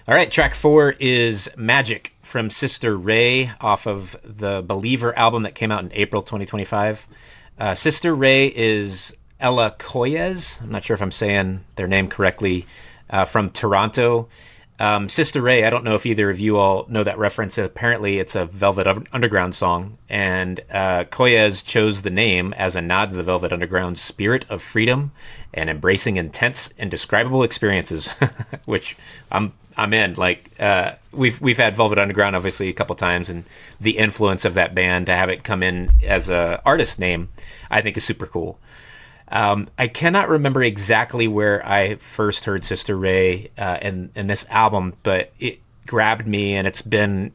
All right, track 4 is Magic from Sister Ray off of the Believer album that came out in April 2025. Sister Ray is Ella Coyes. I'm not sure if I'm saying their name correctly, from Toronto. Sister Ray, I don't know if either of you all know that reference. Apparently, it's a Velvet Underground song, and Coyes chose the name as a nod to the Velvet Underground's spirit of freedom and embracing intense, indescribable experiences, which I'm in. Like, we've had Velvet Underground obviously a couple times, and the influence of that band to have it come in as a artist name, I think is super cool. I cannot remember exactly where I first heard Sister Ray in this album, but it grabbed me, and it's been,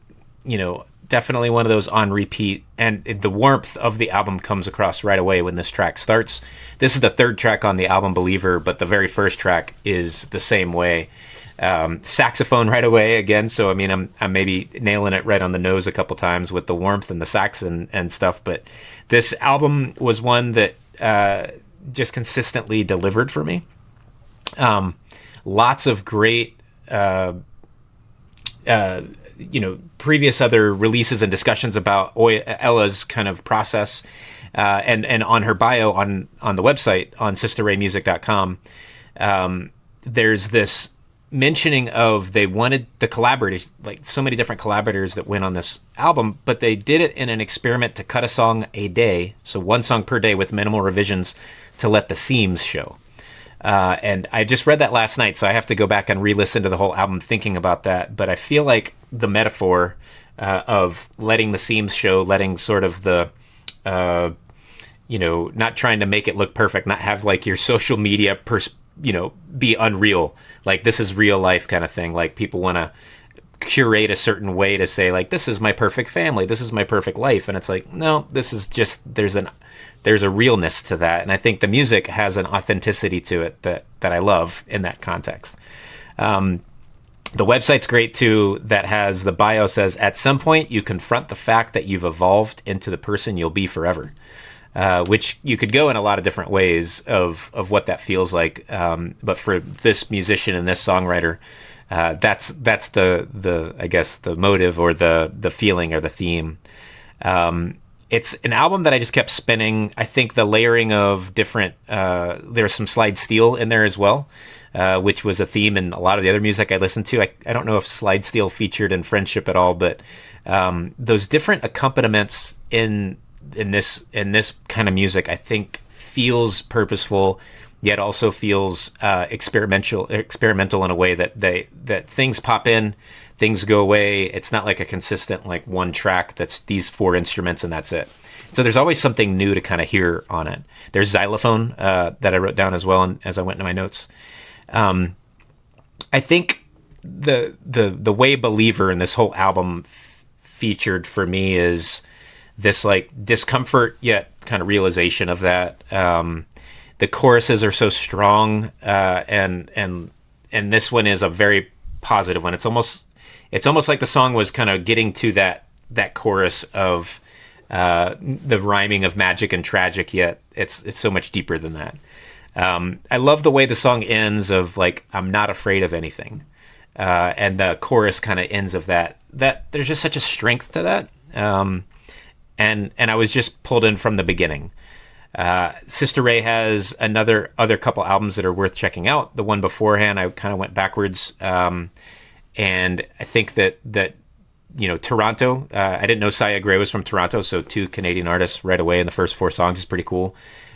definitely one of those on repeat. And the warmth of the album comes across right away when this track starts. This is the third track on the album, Believer, but the very first track is the same way. Saxophone right away again, so I mean, I'm maybe nailing it right on the nose a couple times with the warmth and the sax and stuff. But this album was one that just consistently delivered for me. Lots of great, previous other releases and discussions about Ella's kind of process, and on her bio on the website on sisterraymusic.com, there's this mentioning of they wanted the collaborators, like so many different collaborators that went on this album, but they did it in an experiment to cut a song a day, so one song per day with minimal revisions to let the seams show. And I just read that last night, so I have to go back and re-listen to the whole album thinking about that. But I feel like the metaphor of letting the seams show, letting sort of the, not trying to make it look perfect, not have like your social media be unreal. Like, this is real life kind of thing. Like, people want to curate a certain way to say, like, this is my perfect family, this is my perfect life. And it's like, no, this is just, there's a realness to that. And I think the music has an authenticity to it that I love in that context. The website's great too, that has the bio says, at some point you confront the fact that you've evolved into the person you'll be forever. Which you could go in a lot of different ways of what that feels like. But for this musician and this songwriter, that's the I guess the motive or the feeling or the theme. It's an album that I just kept spinning. I think the layering of different, there's some slide steel in there as well, which was a theme in a lot of the other music I listened to. I don't know if slide steel featured in Friendship at all, but those different accompaniments in this kind of music, I think, feels purposeful, yet also feels experimental in a way that things pop in, things go away. It's not like a consistent, like, one track that's these four instruments and that's it. So there's always something new to kind of hear on it. There's xylophone that I wrote down as well as I went into my notes. I think the way Believer in this whole album featured for me is this, like, discomfort yet kind of realization of that. The choruses are so strong, and this one is a very positive one. It's almost like the song was kind of getting to that chorus of the rhyming of magic and tragic, yet it's so much deeper than that. I love the way the song ends of, like, I'm not afraid of anything, and the chorus kind of ends of that there's just such a strength to that. And I was just pulled in from the beginning. Sister Ray has other couple albums that are worth checking out. The one beforehand, I kind of went backwards. And I think that Toronto, I didn't know Saya Gray was from Toronto, so 2 Canadian artists right away in the first 4 songs is pretty cool.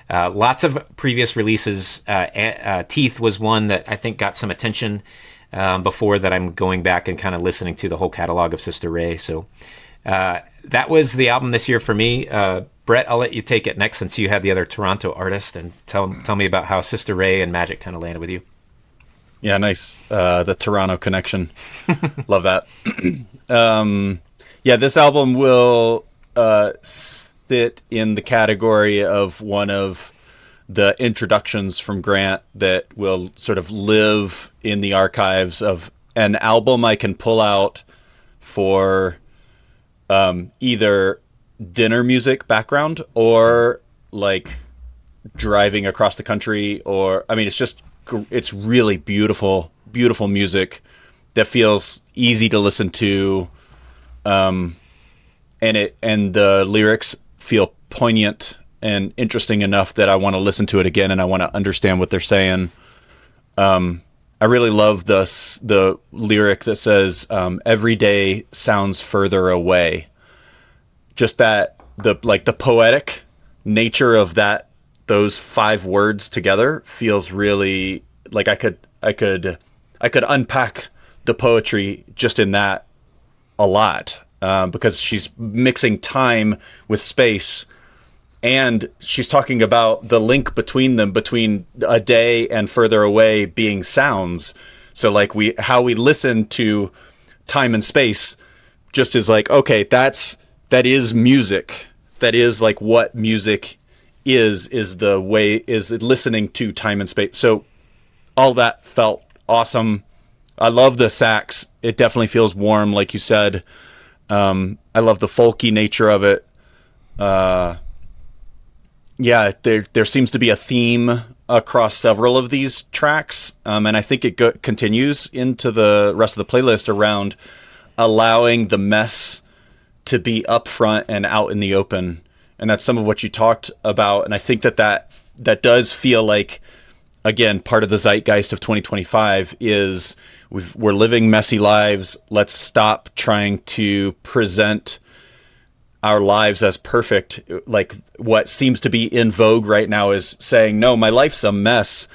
Lots of previous releases. Teeth was one that I think got some attention before that. I'm going back and kind of listening to the whole catalog of Sister Ray. So that was the album this year for me. Brett, I'll let you take it next since you had the other Toronto artist, and tell me about how Sister Ray and Magic kind of landed with you. Yeah, nice. The Toronto connection. Love that. Yeah, this album will sit in the category of one of the introductions from Grant that will sort of live in the archives of an album I can pull out for either dinner music background or like driving across the country, or, I mean, it's really beautiful music that feels easy to listen to, and the lyrics feel poignant and interesting enough that I want to listen to it again and I want to understand what they're saying. I really love the lyric that says, every day sounds further away. Just that, the poetic nature of those 5 words together feels really like I could unpack the poetry just in that a lot, because she's mixing time with space, and she's talking about the link between them, between a day and further away being sounds. So like how we listen to time and space just is like, okay, that is music. That is like what music is listening to time and space. So all that felt awesome. I love the sax. It definitely feels warm, like you said. I love the folky nature of it. Yeah, there seems to be a theme across several of these tracks, and I think it continues into the rest of the playlist around allowing the mess to be up front and out in the open. And that's some of what you talked about, and I think that does feel like, again, part of the zeitgeist of 2025 is we're living messy lives. Let's stop trying to present our lives as perfect. Like what seems to be in vogue right now is saying, no, my life's a mess.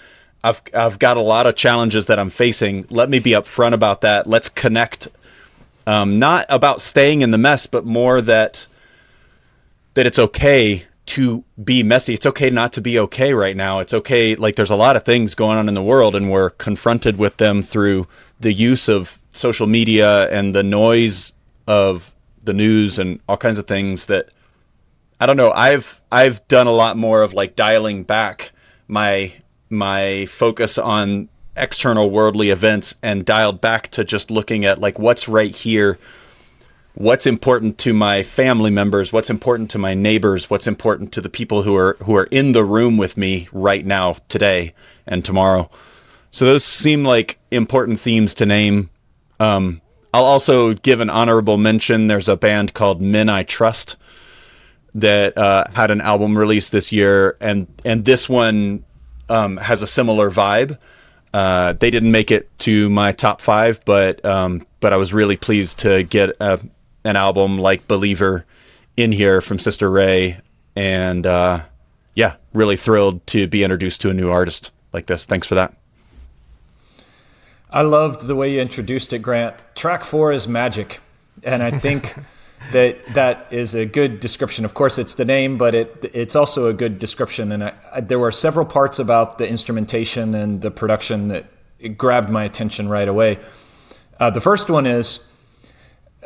I've got a lot of challenges that I'm facing. Let me be upfront about that. Let's connect. Not about staying in the mess, but more that it's okay to be messy. It's okay not to be okay right now. It's okay. Like there's a lot of things going on in the world and we're confronted with them through the use of social media and the noise of the news and all kinds of things that, I don't know. I've done a lot more of like dialing back my focus on external worldly events and dialed back to just looking at like what's right here, what's important to my family members, what's important to my neighbors, what's important to the people who are in the room with me right now, today and tomorrow. So those seem like important themes to name. I'll also give an honorable mention. There's a band called Men I Trust that had an album released this year, and this one has a similar vibe. They didn't make it to my top 5, but I was really pleased to get an album like Believer in here from Sister Ray, and yeah, really thrilled to be introduced to a new artist like this. Thanks for that. I loved the way you introduced it, Grant. Track 4 is magic, and I think that is a good description. Of course, it's the name, but it's also a good description. And there were several parts about the instrumentation and the production that it grabbed my attention right away. The first one is,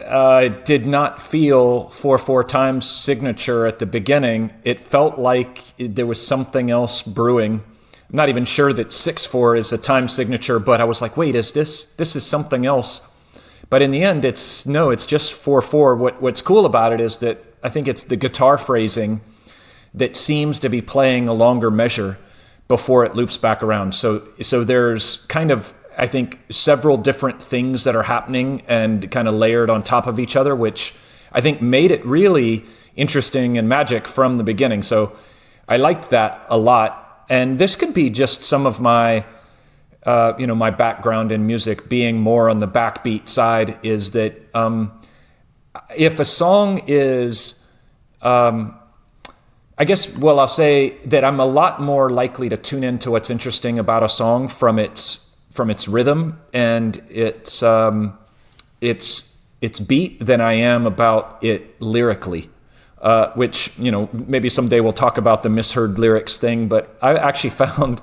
I did not feel 4/4 times signature at the beginning. It felt like there was something else brewing. I'm not even sure that 6/4 is a time signature, but I was like, wait, is this is something else? But in the end, it's just 4/4. What's cool about it is that I think it's the guitar phrasing that seems to be playing a longer measure before it loops back around. So there's kind of, I think, several different things that are happening and kind of layered on top of each other, which I think made it really interesting and magic from the beginning. So I liked that a lot. And this could be just some of my, my background in music being more on the backbeat side, is that if a song is, I'll say that I'm a lot more likely to tune into what's interesting about a song from its rhythm and its beat than I am about it lyrically. Which, maybe someday we'll talk about the misheard lyrics thing, but I actually found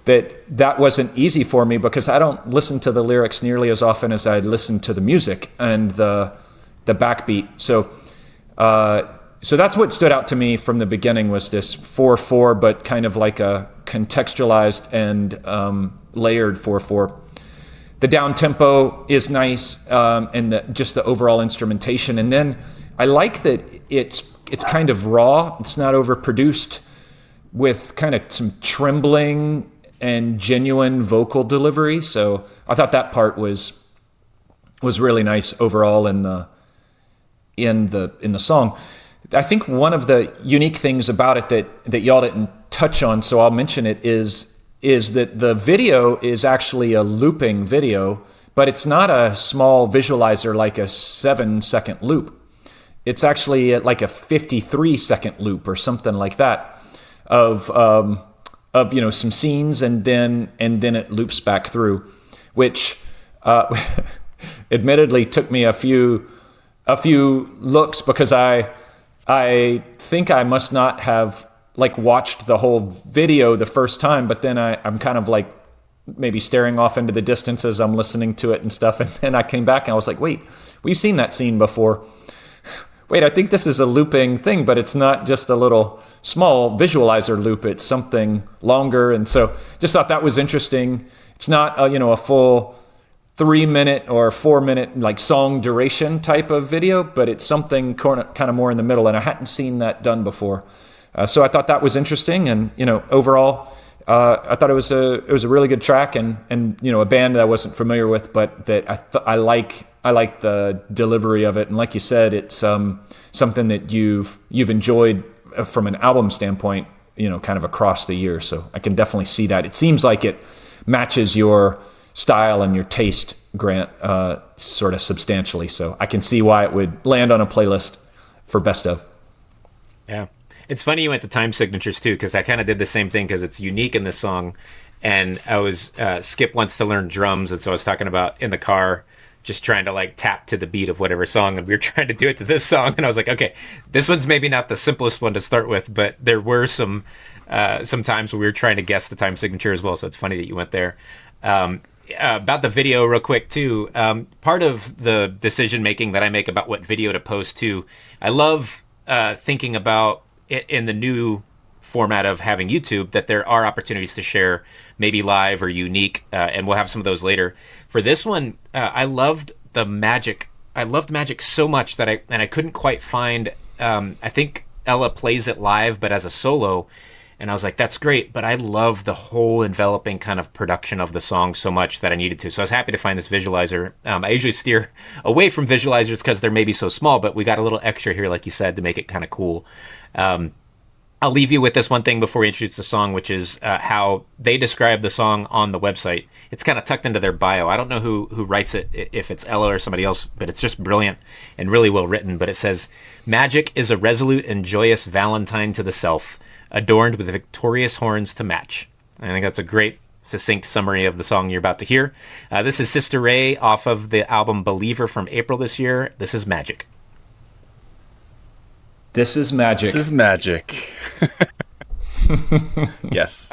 that wasn't easy for me because I don't listen to the lyrics nearly as often as I listen to the music and the backbeat. So that's what stood out to me from the beginning, was this 4/4, but kind of like a contextualized and layered 4/4. The down tempo is nice, and just the overall instrumentation. And then I like that it's kind of raw. It's not overproduced, with kind of some trembling and genuine vocal delivery. So I thought that part was was really nice overall in the song. I think one of the unique things about it that y'all didn't touch on, so I'll mention it, is that the video is actually a looping video, but it's not a small visualizer like a 7-second loop. It's actually like a 53-second loop or something like that of some scenes, and then it loops back through, which admittedly took me a few looks, because I think I must not have watched the whole video the first time, but then I'm kind of maybe staring off into the distance as I'm listening to it and stuff, and then I came back and I was like, wait, we've seen that scene before. Wait, I think this is a looping thing, but it's not just a little small visualizer loop, it's something longer. And so just thought that was interesting. It's not a full 3-minute or 4-minute song duration type of video, but it's something kind of more in the middle, and I hadn't seen that done before. So I thought that was interesting, and overall, I thought it was a really good track, and a band that I wasn't familiar with, but that I like the delivery of it, and like you said, it's something that you've enjoyed from an album standpoint, kind of across the year. So I can definitely see that. It seems like it matches your style and your taste, Grant, sort of substantially. So I can see why it would land on a playlist for best of. Yeah. It's funny you went to time signatures too, because I kind of did the same thing, because it's unique in this song. And I was, Skip wants to learn drums. And so I was talking about in the car, just trying to tap to the beat of whatever song. And we were trying to do it to this song. And I was like, okay, this one's maybe not the simplest one to start with, but there were some times where we were trying to guess the time signature as well. So it's funny that you went there. About the video real quick too. Part of the decision making that I make about what video to post to, I love thinking about it in the new format of having YouTube, that there are opportunities to share maybe live or unique, and we'll have some of those later. For this one, I loved the magic. I loved magic so much that I couldn't quite find, I think Ella plays it live, but as a solo. And I was like, that's great, but I love the whole enveloping kind of production of the song so much that I needed to. So I was happy to find this visualizer. I usually steer away from visualizers because they're maybe so small, but we got a little extra here, like you said, to make it kind of cool. I'll leave you with this one thing before we introduce the song, which is how they describe the song on the website. It's kind of tucked into their bio. I don't know who writes it, if it's Ella or somebody else, but it's just brilliant and really well written. But it says, "Magic is a resolute and joyous Valentine to the self, adorned with victorious horns to match." I think that's a great, succinct summary of the song you're about to hear. This is Sister Ray off of the album Believer from April this year. This is Magic. This is magic. This is magic. Yes.